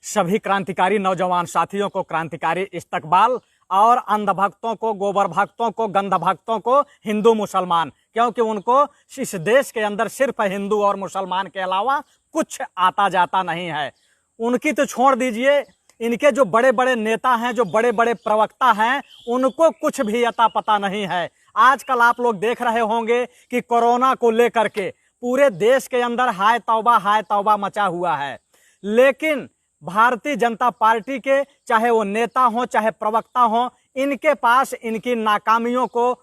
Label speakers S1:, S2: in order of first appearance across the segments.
S1: सभी क्रांतिकारी नौजवान साथियों को क्रांतिकारी इस्तकबाल और अंध भक्तों को, गोबर भक्तों को, गंध भक्तों को हिंदू मुसलमान, क्योंकि उनको इस देश के अंदर सिर्फ हिंदू और मुसलमान के अलावा कुछ आता जाता नहीं है। उनकी तो छोड़ दीजिए, इनके जो बड़े बड़े नेता हैं, जो बड़े बड़े प्रवक्ता हैं, उनको कुछ भी अता पता नहीं है। आजकल आप लोग देख रहे होंगे कि कोरोना को लेकर के पूरे देश के अंदर हाय तौबा मचा हुआ है। लेकिन भारतीय जनता पार्टी के चाहे वो नेता हो, चाहे प्रवक्ता हो, इनके पास इनकी नाकामियों को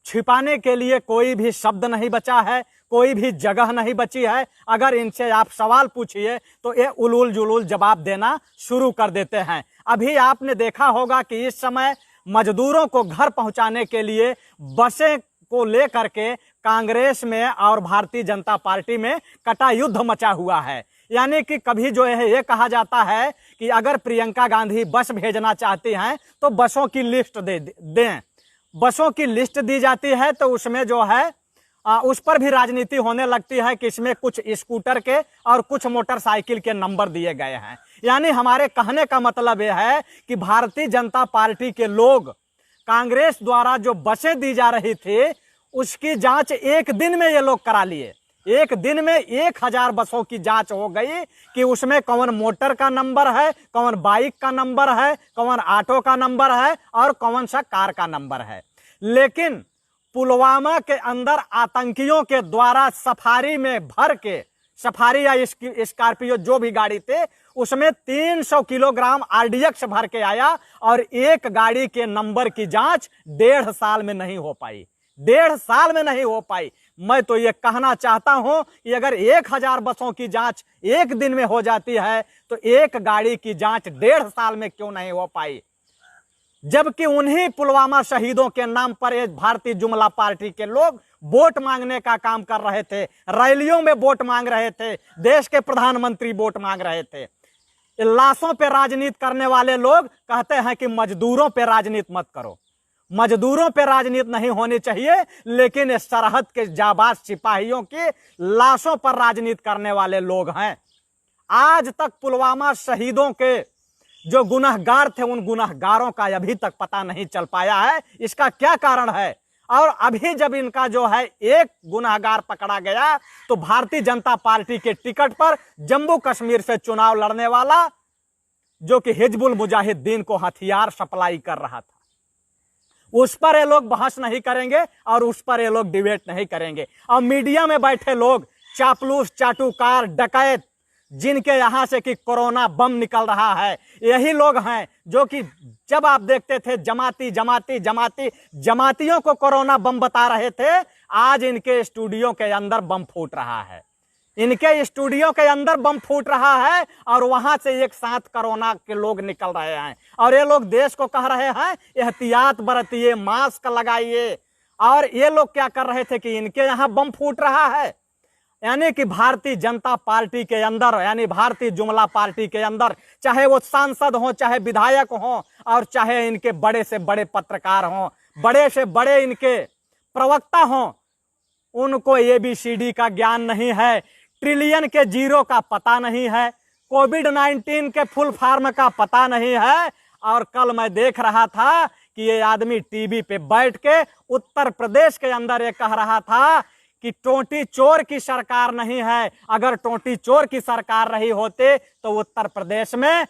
S1: छिपाने के लिए कोई भी शब्द नहीं बचा है, कोई भी जगह नहीं बची है। अगर इनसे आप सवाल पूछिए तो ये उलूल जुलूल जवाब देना शुरू कर देते हैं। अभी आपने देखा होगा कि इस समय मजदूरों को घर पहुंचाने के लिए बसें को लेकर के कांग्रेस में और भारतीय जनता पार्टी में कटा युद्ध मचा हुआ है। यानी कि कभी जो है ये कहा जाता है कि अगर प्रियंका गांधी बस भेजना चाहती हैं तो बसों की लिस्ट दें। बसों की लिस्ट दी जाती है तो उसमें जो है उस पर भी राजनीति होने लगती है कि इसमें कुछ स्कूटर के और कुछ मोटरसाइकिल के नंबर दिए गए हैं। यानी हमारे कहने का मतलब यह है कि भारतीय जनता पार्टी के लोग कांग्रेस द्वारा जो बसें दी जा रही थी उसकी जांच एक दिन में ये लोग करा लिए। एक दिन में 1000 बसों की जांच हो गई कि उसमें कौन मोटर का नंबर है, कौन बाइक का नंबर है, कौन ऑटो का नंबर है और कौन सा कार का नंबर है। लेकिन पुलवामा के अंदर आतंकियों के द्वारा सफारी में भर के, सफारी या स्कॉर्पियो जो भी गाड़ी थे उसमें 300 किलोग्राम आरडीएक्स भर के आया और एक गाड़ी के नंबर की जांच 1.5 साल में नहीं हो पाई। 1.5 साल में नहीं हो पाई। मैं तो ये कहना चाहता हूं कि अगर 1000 बसों की जांच एक दिन में हो जाती है तो एक गाड़ी की जांच 1.5 साल में क्यों नहीं हो पाई। जबकि उन्हीं पुलवामा शहीदों के नाम पर ये भारतीय जुमला पार्टी के लोग वोट मांगने का काम कर रहे थे, रैलियों में वोट मांग रहे थे, देश के प्रधानमंत्री वोट मांग रहे थे। लाशों पे राजनीति करने वाले लोग कहते हैं कि मजदूरों पे राजनीति मत करो। मजदूरों पे राजनीति नहीं होनी चाहिए, लेकिन सरहद के जाबाज सिपाहियों की लाशों पर राजनीति करने वाले लोग हैं। आज तक पुलवामा शहीदों के जो गुनहगार थे उन गुनहगारों का अभी तक पता नहीं चल पाया है। इसका क्या कारण है? और अभी जब इनका जो है एक गुनहगार पकड़ा गया तो भारतीय जनता पार्टी के टिकट पर जम्मू कश्मीर से चुनाव लड़ने वाला जो कि हिजबुल मुजाहिदीन को हथियार सप्लाई कर रहा था, उस पर ये लोग बहस नहीं करेंगे और उस पर ये लोग डिबेट नहीं करेंगे। और मीडिया में बैठे लोग चापलूस, चाटुकार, डकैत, जिनके यहां से कि कोरोना बम निकल रहा है, यही लोग हैं जो कि जब आप देखते थे जमातियों को कोरोना बम बता रहे थे, आज इनके स्टूडियो के अंदर बम फूट रहा है। इनके स्टूडियो के अंदर बम फूट रहा है और वहां से एक साथ कोरोना के लोग निकल रहे हैं और ये लोग देश को कह रहे हैं एहतियात बरतिए, मास्क लगाइए। और ये लोग क्या कर रहे थे कि इनके यहां बम फूट रहा है। यानी कि भारतीय जनता पार्टी के अंदर, यानी भारतीय जुमला पार्टी के अंदर, चाहे वो सांसद हो, चाहे विधायक हो और चाहे इनके बड़े से बड़े पत्रकार हो, बड़े से बड़े इनके प्रवक्ता हो, उनको ABCD का ज्ञान नहीं है, ट्रिलियन के जीरो का पता नहीं है, कोविड-19 के फुल फॉर्म का पता नहीं है। और कल मैं देख रहा था कि ये आदमी टीवी पे बैठ के उत्तर प्रदेश के अंदर ये कह रहा था कि टोटी चोर की सरकार नहीं है। अगर टोटी चोर की सरकार रही होते तो उत्तर प्रदेश में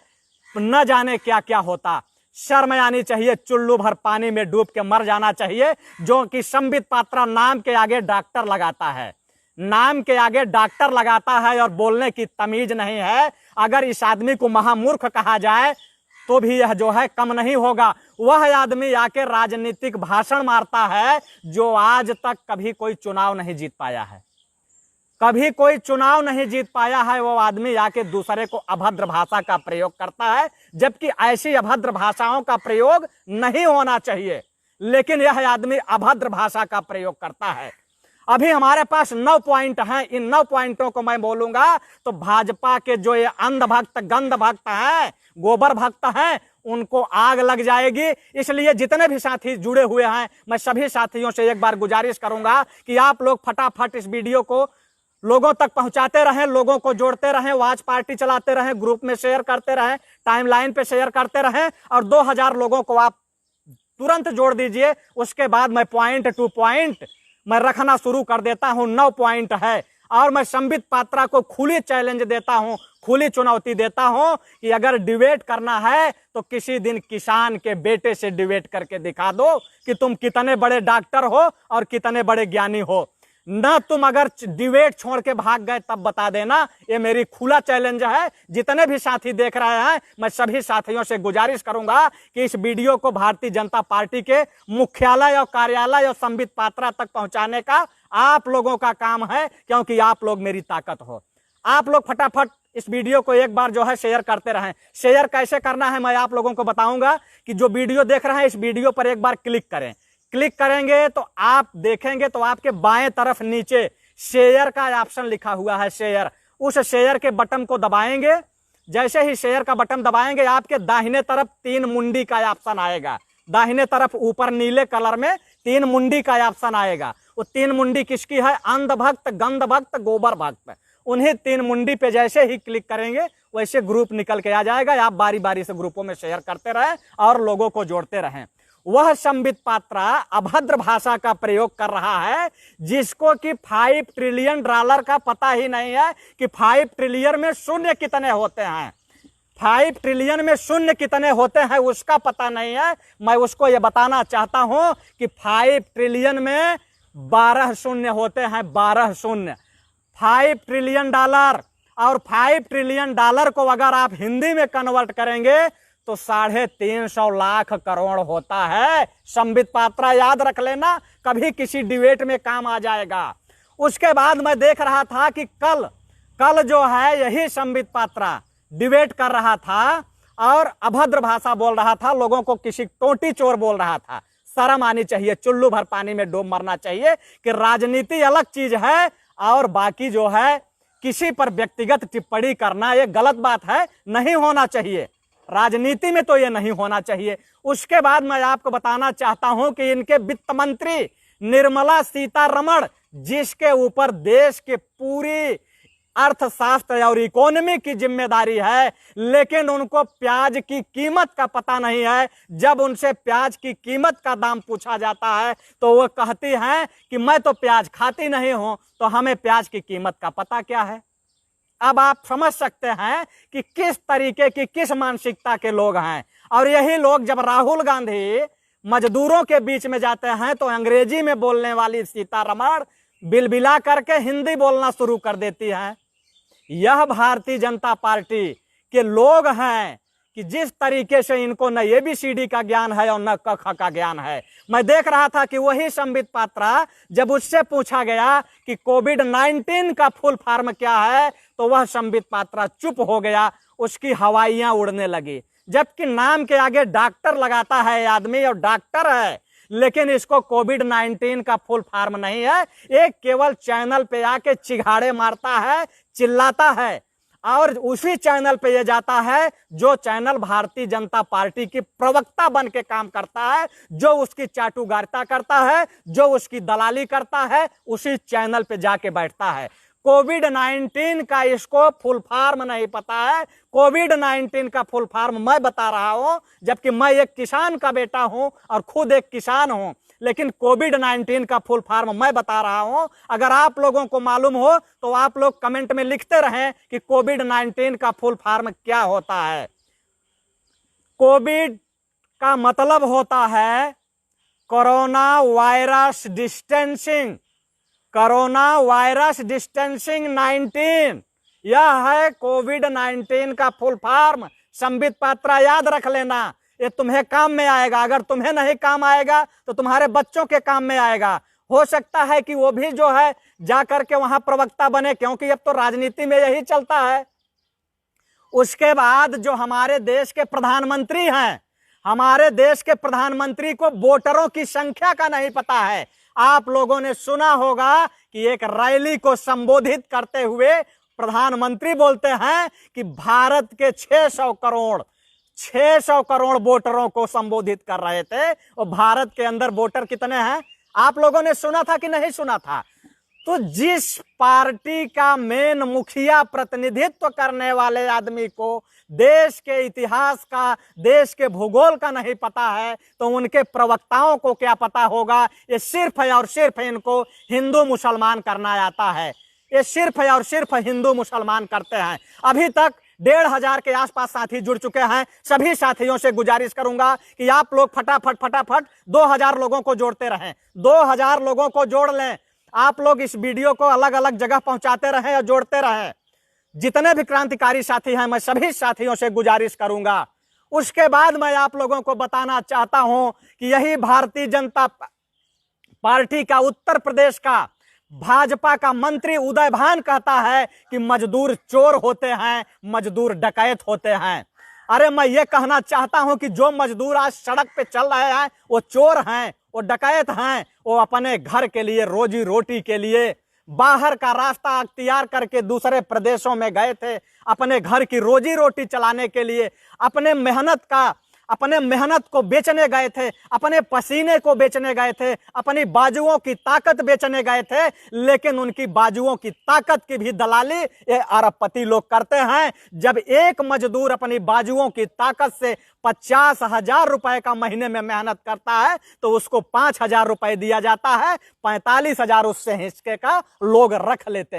S1: न जाने क्या क्या होता। शर्म आनी चाहिए, चुल्लू भर पानी में डूब के मर जाना चाहिए। जो कि संबित पात्रा नाम के आगे डॉक्टर लगाता है, नाम के आगे डॉक्टर लगाता है और बोलने की तमीज नहीं है। अगर इस आदमी को महामूर्ख कहा जाए तो भी यह जो है कम नहीं होगा। वह आदमी आके राजनीतिक भाषण मारता है जो आज तक कभी कोई चुनाव नहीं जीत पाया है, कभी कोई चुनाव नहीं जीत पाया है। वो आदमी आके दूसरे को अभद्र भाषा का प्रयोग करता है, जबकि ऐसी अभद्र भाषाओं का प्रयोग नहीं होना चाहिए, लेकिन यह आदमी अभद्र भाषा का प्रयोग करता है। अभी हमारे पास 9 पॉइंट हैं। इन 9 पॉइंटों को मैं बोलूंगा तो भाजपा के जो ये अंध भक्त, गंध भक्त हैं, गोबर भक्त हैं, उनको आग लग जाएगी। इसलिए जितने भी साथी जुड़े हुए हैं, मैं सभी साथियों से एक बार गुजारिश करूंगा कि आप लोग फटाफट इस वीडियो को लोगों तक पहुंचाते रहें, लोगों को जोड़ते रहें, वॉच पार्टी चलाते रहें, ग्रुप में शेयर करते रहें, टाइमलाइन पे शेयर करते रहें और 2000 लोगों को आप तुरंत जोड़ दीजिए। उसके बाद मैं पॉइंट टू पॉइंट मैं रखना शुरू कर देता हूं। 9 पॉइंट है और मैं संबित पात्रा को खुली चैलेंज देता हूं, खुली चुनौती देता हूं कि अगर डिबेट करना है तो किसी दिन किसान के बेटे से डिबेट करके दिखा दो कि तुम कितने बड़े डॉक्टर हो और कितने बड़े ज्ञानी हो। न तुम अगर डिबेट छोड़ के भाग गए तब बता देना। ये मेरी खुला चैलेंज है। जितने भी साथी देख रहे हैं, मैं सभी साथियों से गुजारिश करूंगा कि इस वीडियो को भारतीय जनता पार्टी के मुख्यालय और कार्यालय और संबित पात्रा तक पहुंचाने का आप लोगों का काम है, क्योंकि आप लोग मेरी ताकत हो। आप लोग फटाफट इस वीडियो को एक बार जो है शेयर करते रहें। शेयर कैसे करना है मैं आप लोगों को बताऊंगा कि जो वीडियो देख रहे हैं इस वीडियो पर एक बार क्लिक करें। क्लिक करेंगे तो आप देखेंगे तो आपके बाएं तरफ नीचे शेयर का ऑप्शन लिखा हुआ है, शेयर। उस शेयर के बटन को दबाएंगे। जैसे ही शेयर का बटन दबाएंगे आपके दाहिने तरफ 3 मुंडी का ऑप्शन आएगा। दाहिने तरफ ऊपर नीले कलर में 3 मुंडी का ऑप्शन आएगा। वो 3 मुंडी किसकी है? अंधभक्त, गंधभक्त, गोबर भक्त। उन्हीं 3 मुंडी पे जैसे ही क्लिक करेंगे वैसे ग्रुप निकल के आ जाएगा। आप बारी बारी से ग्रुपों में शेयर करते रहें और लोगों को जोड़ते रहें। वह संबित पात्रा अभद्र भाषा का प्रयोग कर रहा है जिसको कि $5 ट्रिलियन का पता ही नहीं है कि 5 ट्रिलियन में शून्य कितने होते हैं। 5 ट्रिलियन में शून्य कितने होते हैं उसका पता नहीं है। मैं उसको यह बताना चाहता हूं कि 5 ट्रिलियन में 12 शून्य होते हैं, 12 शून्य। $5 ट्रिलियन और $5 ट्रिलियन को अगर आप हिंदी में कन्वर्ट करेंगे तो 350 लाख करोड़ होता है। संबित पात्रा याद रख लेना, कभी किसी डिबेट में काम आ जाएगा। उसके बाद मैं देख रहा था कि कल जो है यही संबित पात्रा डिबेट कर रहा था और अभद्र भाषा बोल रहा था, लोगों को किसी टोटी चोर बोल रहा था। शर्म आनी चाहिए, चुल्लू भर पानी में डूब मरना चाहिए कि राजनीति अलग चीज है और बाकी जो है किसी पर व्यक्तिगत टिप्पणी करना ये गलत बात है, नहीं होना चाहिए। राजनीति में तो ये नहीं होना चाहिए। उसके बाद मैं आपको बताना चाहता हूं कि इनके वित्त मंत्री निर्मला सीतारमण, जिसके ऊपर देश के पूरी अर्थशास्त्र और इकोनॉमी की जिम्मेदारी है, लेकिन उनको प्याज की कीमत का पता नहीं है। जब उनसे प्याज की कीमत का दाम पूछा जाता है तो वो कहती हैं कि मैं तो प्याज खाती नहीं हूं, तो हमें प्याज की कीमत का पता क्या है। अब आप समझ सकते हैं कि किस तरीके की, किस मानसिकता के लोग हैं। और यही लोग जब राहुल गांधी मजदूरों के बीच में जाते हैं तो अंग्रेजी में बोलने वाली सीतारमण बिलबिला करके हिंदी बोलना शुरू कर देती हैं। यह भारतीय जनता पार्टी के लोग हैं कि जिस तरीके से इनको न ABCD का ज्ञान है और न क ख का ज्ञान है। मैं देख रहा था कि वही संबित पात्रा जब उससे पूछा गया कि कोविड-19 का फुल फॉर्म क्या है तो वह संबित पात्रा चुप हो गया, उसकी हवाइयां उड़ने लगी। जबकि नाम के आगे डॉक्टर लगाता है आदमी और डॉक्टर है, लेकिन इसको कोविड-19 का फुल फॉर्म नहीं है। एक केवल चैनल पे आके चिघाड़े मारता है, चिल्लाता है और उसी चैनल पे ये जाता है जो चैनल भारतीय जनता पार्टी की प्रवक्ता बन के काम करता है, जो उसकी चाटुकारिता करता है, जो उसकी दलाली करता है, उसी चैनल पे जाके बैठता है। कोविड-19 का इसको फुल फॉर्म नहीं पता है। कोविड-19 का फुल फॉर्म मैं बता रहा हूं, जबकि मैं एक किसान का बेटा हूं और खुद एक किसान हूं, लेकिन कोविड-19 का फुल फॉर्म मैं बता रहा हूं। अगर आप लोगों को मालूम हो तो आप लोग कमेंट में लिखते रहें कि कोविड-19 का फुल फॉर्म क्या होता है। कोविड का मतलब होता है corona virus distancing, corona virus distancing 19, यह है कोविड-19 का फुल फॉर्म। संबित पात्रा याद रख लेना, ये तुम्हें काम में आएगा। अगर तुम्हें नहीं काम आएगा तो तुम्हारे बच्चों के काम में आएगा। हो सकता है कि वो भी जो है जा करके वहां प्रवक्ता बने, क्योंकि अब तो राजनीति में यही चलता है। उसके बाद जो हमारे देश के प्रधानमंत्री हैं, हमारे देश के प्रधानमंत्री को वोटरों की संख्या का नहीं पता है। आप लोगों ने सुना होगा कि एक रैली को संबोधित करते हुए प्रधानमंत्री बोलते हैं कि भारत के 600 करोड़ वोटरों को संबोधित कर रहे थे। और भारत के अंदर वोटर कितने हैं आप लोगों ने सुना था कि नहीं सुना था? तो जिस पार्टी का मेन मुखिया प्रतिनिधित्व करने वाले आदमी को देश के इतिहास का, देश के भूगोल का नहीं पता है, तो उनके प्रवक्ताओं को क्या पता होगा। ये सिर्फ है और सिर्फ इनको हिंदू मुसलमान करना आता है। ये सिर्फ है और सिर्फ हिंदू मुसलमान करते हैं। अभी तक 1,500 के आसपास साथी जुड़ चुके हैं। सभी साथियों से गुजारिश करूंगा कि आप लोग फटाफट 2,000 लोगों को जोड़ते रहें, 2,000 लोगों को जोड़ लें। आप लोग इस वीडियो को अलग अलग जगह पहुंचाते रहें और जोड़ते रहें। जितने भी क्रांतिकारी साथी हैं, मैं सभी साथियों से गुजारिश करूंगा। उसके बाद मैं आप लोगों को बताना चाहता हूं कि यही भारतीय जनता पार्टी का उत्तर प्रदेश का भाजपा का मंत्री उदय भान कहता है कि मजदूर चोर होते हैं, मजदूर डकैत होते हैं। अरे मैं ये कहना चाहता हूं कि जो मजदूर आज सड़क पे चल रहे हैं वो चोर हैं, वो डकैत हैं। वो अपने घर के लिए, रोजी रोटी के लिए बाहर का रास्ता अख्तियार करके दूसरे प्रदेशों में गए थे, अपने घर की रोजी रोटी चलाने के लिए, अपने मेहनत को बेचने गए थे, अपने पसीने को बेचने गए थे, अपनी बाजुओं की ताकत बेचने गए थे। लेकिन उनकी बाजुओं की ताकत की भी दलाली ये अरबपति लोग करते हैं। जब एक मजदूर अपनी बाजुओं की ताकत से 50,000 रुपए का महीने में मेहनत करता है तो उसको 5,000 रुपए दिया जाता है। 45,000 उससे हिस्से का लोग रख लेते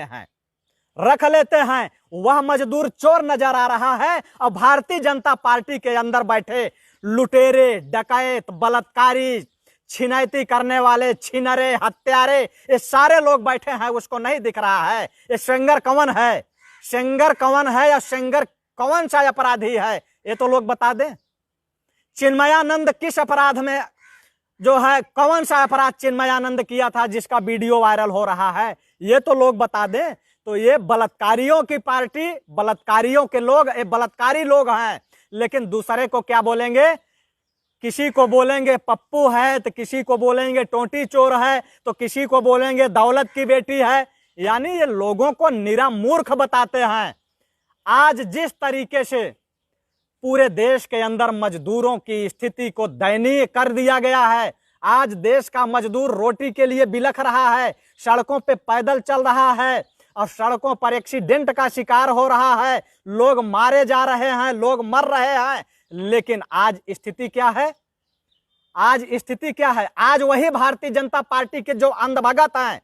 S1: हैं। वह मजदूर चोर नजर आ रहा है। और भारतीय जनता पार्टी के अंदर बैठे लुटेरे, डकैत, बलात्कारी, छिनैती करने वाले, छिनरे, हत्यारे, ये सारे लोग बैठे हैं। उसको नहीं दिख रहा है ये सेंगर कौन है, सेंगर कौन है या सेंगर कौन सा अपराधी है, ये तो लोग बता दें। चिन्मयानंद किस अपराध में जो है, कौन सा अपराध चिन्मयानंद किया था जिसका वीडियो वायरल हो रहा है, ये तो लोग बता दें। तो ये बलात्कारियों की पार्टी, बलात्कारियों के लोग, ये बलात्कारी लोग हैं। लेकिन दूसरे को क्या बोलेंगे, किसी को बोलेंगे पप्पू है, तो किसी को बोलेंगे टोटी चोर है, तो किसी को बोलेंगे दौलत की बेटी है। यानी ये लोगों को निरा मूर्ख बताते हैं। आज जिस तरीके से पूरे देश के अंदर मजदूरों की स्थिति को दयनीय कर दिया गया है, आज देश का मजदूर रोटी के लिए बिलख रहा है, सड़कों पे पैदल चल रहा है और सड़कों पर एक्सीडेंट का शिकार हो रहा है, लोग मारे जा रहे हैं, लोग मर रहे हैं। लेकिन आज स्थिति क्या है, आज वही भारतीय जनता पार्टी के जो अंधभगत हैं,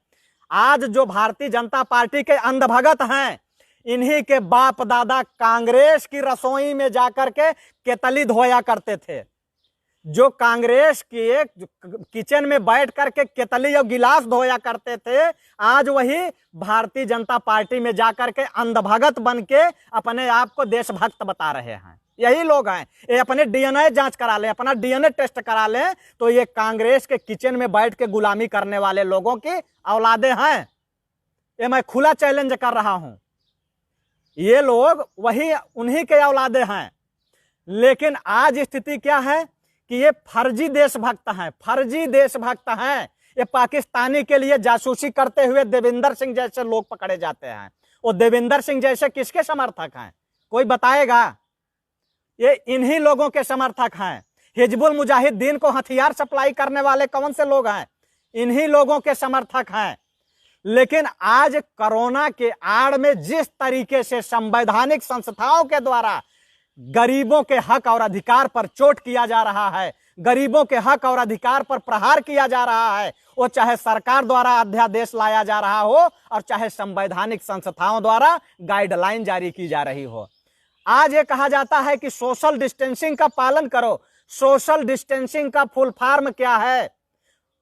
S1: आज जो भारतीय जनता पार्टी के अंधभगत हैं, इन्हीं के बाप दादा कांग्रेस की रसोई में जाकर के केतली धोया करते थे। जो कांग्रेस के किचन में बैठ करके केतली और गिलास धोया करते थे, आज वही भारतीय जनता पार्टी में जाकर के अंधभगत बन के अपने आप को देशभक्त बता रहे हैं। यही लोग हैं। ये अपने डीएनए जांच करा लें, अपना डीएनए टेस्ट करा लें, तो ये कांग्रेस के किचन में बैठ के गुलामी करने वाले लोगों की औलादे हैं। ये मैं खुला चैलेंज कर रहा हूं। ये लोग वही उन्हीं के औलादे हैं। लेकिन आज स्थिति क्या है कि ये फर्जी देशभक्त हैं, ये पाकिस्तानी के लिए जासूसी करते हुए देविंदर सिंह जैसे लोग पकड़े जाते हैं। वो देविंदर सिंह जैसे किसके समर्थक हैं, कोई बताएगा? ये इन्हीं लोगों के समर्थक हैं। हिजबुल मुजाहिदीन को हथियार सप्लाई करने वाले कौन से लोग हैं, इन्हीं लोगों के समर्थक हैं। लेकिन आज कोरोना के आड़ में जिस तरीके से संवैधानिक संस्थाओं के द्वारा गरीबों के हक और अधिकार पर चोट किया जा रहा है, गरीबों के हक और अधिकार पर प्रहार किया जा रहा है, वो चाहे सरकार द्वारा अध्यादेश लाया जा रहा हो और चाहे संवैधानिक संस्थाओं द्वारा गाइडलाइन जारी की जा रही हो। आज ये कहा जाता है कि सोशल डिस्टेंसिंग का पालन करो। सोशल डिस्टेंसिंग का फुल फॉर्म क्या है,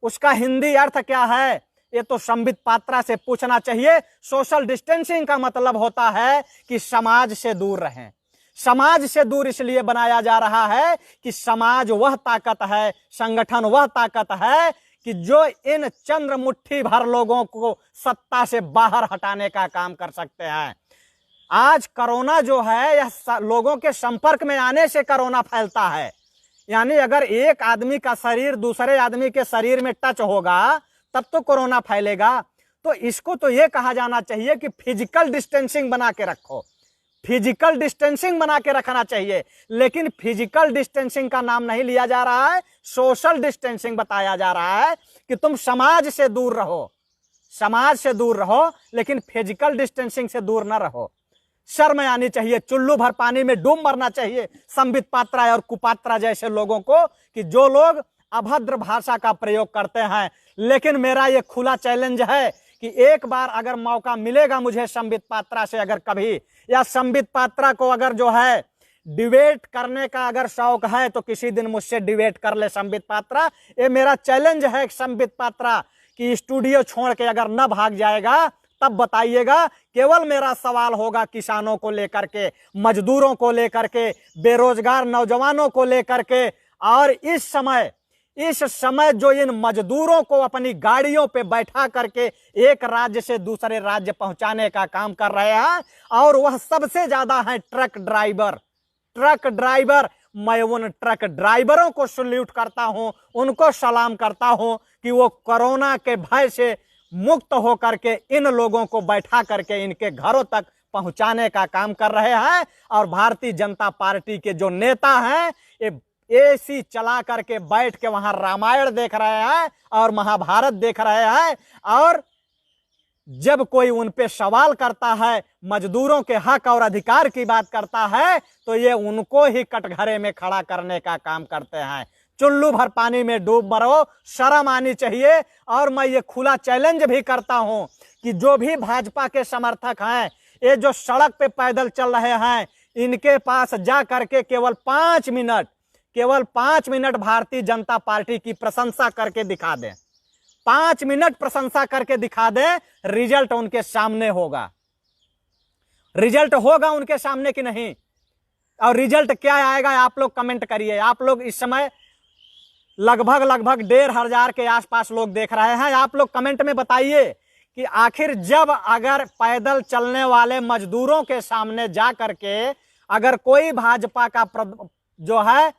S1: उसका हिंदी अर्थ क्या है, ये तो संबित पात्रा से पूछना चाहिए। सोशल डिस्टेंसिंग का मतलब होता है कि समाज से दूर रहें। समाज से दूर इसलिए बनाया जा रहा है कि समाज वह ताकत है, संगठन वह ताकत है कि जो इन चंद्र मुट्ठी भर लोगों को सत्ता से बाहर हटाने का काम कर सकते हैं। आज कोरोना जो है यह लोगों के संपर्क में आने से कोरोना फैलता है। यानी अगर एक आदमी का शरीर दूसरे आदमी के शरीर में टच होगा तब तो कोरोना फैलेगा। तो इसको तो यह कहा जाना चाहिए कि फिजिकल डिस्टेंसिंग बना के रखो, फिजिकल डिस्टेंसिंग बना के रखना चाहिए। लेकिन फिजिकल डिस्टेंसिंग का नाम नहीं लिया जा रहा है, सोशल डिस्टेंसिंग बताया जा रहा है कि तुम समाज से दूर रहो, समाज से दूर रहो, लेकिन फिजिकल डिस्टेंसिंग से दूर ना रहो। शर्म आनी चाहिए, चुल्लू भर पानी में डूब मरना चाहिए संबित पात्रा और कुपात्रा जैसे लोगों को, कि जो लोग अभद्र भाषा का प्रयोग करते हैं। लेकिन मेरा ये खुला चैलेंज है कि एक बार अगर मौका मिलेगा मुझे संबित पात्रा से, अगर कभी, या संबित पात्रा को अगर जो है डिबेट करने का अगर शौक है तो किसी दिन मुझसे डिबेट कर ले संबित पात्रा। ये मेरा चैलेंज है संबित पात्रा कि स्टूडियो छोड़ के अगर न भाग जाएगा तब बताइएगा। केवल मेरा सवाल होगा किसानों को लेकर के, मजदूरों को लेकर के, बेरोजगार नौजवानों को लेकर के। और इस समय जो इन मजदूरों को अपनी गाड़ियों पे बैठा करके एक राज्य से दूसरे राज्य पहुंचाने का काम कर रहे हैं, और वह सबसे ज्यादा है ट्रक ड्राइवर। मैं उन ट्रक ड्राइवरों को सल्यूट करता हूं, उनको सलाम करता हूं कि वो कोरोना के भय से मुक्त होकर के इन लोगों को बैठा करके इनके घरों तक पहुंचाने का काम कर रहे हैं। और भारतीय जनता पार्टी के जो नेता हैं, ये एसी चला करके बैठ के वहां रामायण देख रहे हैं और महाभारत देख रहे हैं। और जब कोई उन पे सवाल करता है, मजदूरों के हक और अधिकार की बात करता है, तो ये उनको ही कटघरे में खड़ा करने का काम करते हैं। चुल्लू भर पानी में डूब मरो, शर्म आनी चाहिए। और मैं ये खुला चैलेंज भी करता हूं कि जो भी भाजपा के समर्थक हैं, ये जो सड़क पे पैदल चल रहे हैं, इनके पास जा करके केवल 5 मिनट भारतीय जनता पार्टी की प्रशंसा करके दिखा दें। 5 मिनट प्रशंसा करके दिखा दें, रिजल्ट उनके सामने होगा। रिजल्ट होगा उनके सामने कि नहीं, और रिजल्ट क्या आएगा आप लोग कमेंट करिए। आप लोग इस समय लगभग 1,500 के आसपास लोग देख रहे हैं। आप लोग कमेंट में बताइए कि आखिर जब अगर पैदल चलने वाले मजदूरों के सामने जा करके अगर कोई भाजपा का जो है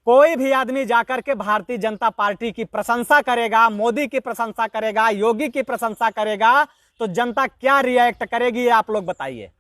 S1: कोई भी आदमी जाकर के भारतीय जनता पार्टी की प्रशंसा करेगा, मोदी की प्रशंसा करेगा, योगी की प्रशंसा करेगा, तो जनता क्या रिएक्ट करेगी, ये आप लोग बताइए।